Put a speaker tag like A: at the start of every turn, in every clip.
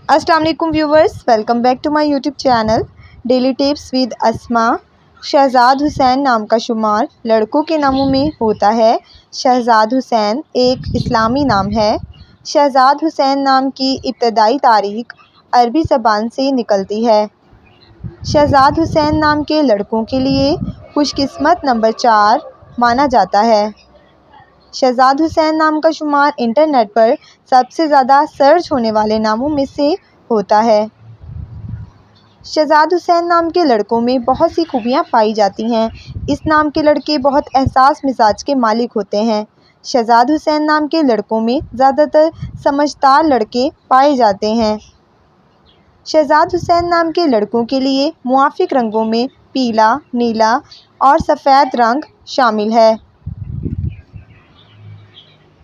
A: अस्सलाम वालेकुम viewers, welcome back to my YouTube channel daily tips with Asma. Shahzad Hussain नाम का शुमार लड़कों के नामों में होता है। शहजाद हुसैन एक इस्लामी नाम है। शहजाद हुसैन नाम की इब्तदाई तारीख अरबी ज़बान से निकलती है। शहजाद हुसैन नाम के लड़कों के लिए खुशकिस्मत नंबर 4 माना जाता है। शहजाद हुसैन नाम का शुमार इंटरनेट पर सबसे ज़्यादा सर्च होने वाले नामों में से होता है। शहजाद हुसैन नाम के लड़कों में बहुत सी खूबियाँ पाई जाती हैं। इस नाम के लड़के बहुत एहसास मिजाज के मालिक होते हैं। शहजाद हुसैन नाम के लड़कों में ज़्यादातर समझदार लड़के पाए जाते हैं। शहजाद हुसैन नाम के लड़कों के लिए मुआफ़िक रंगों में पीला, नीला और सफ़ेद रंग शामिल है।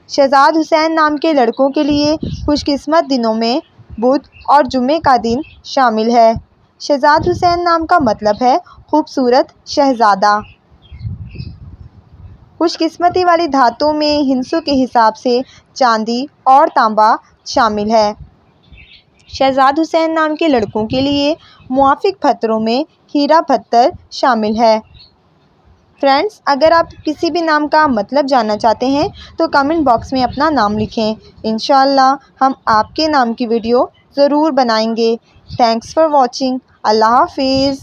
A: शहजाद हुसैन नाम के लड़कों के लिए खुशकिस्मत दिनों में बुध और जुमे का दिन शामिल है। शहजाद हुसैन नाम का मतलब है खूबसूरत शहज़ादा। खुशकिस्मती वाली धातुओं में हिंसों के हिसाब से चांदी और तांबा शामिल है। शहजाद हुसैन नाम के लड़कों के लिए मुआफ़िक पत्थरों में हीरा पत्थर शामिल है। फ्रेंड्स, अगर आप किसी भी नाम का मतलब जानना चाहते हैं तो कमेंट बॉक्स में अपना नाम लिखें। इंशाअल्लाह हम आपके नाम की वीडियो ज़रूर बनाएंगे। Thanks for watching. अल्लाह हाफिज़।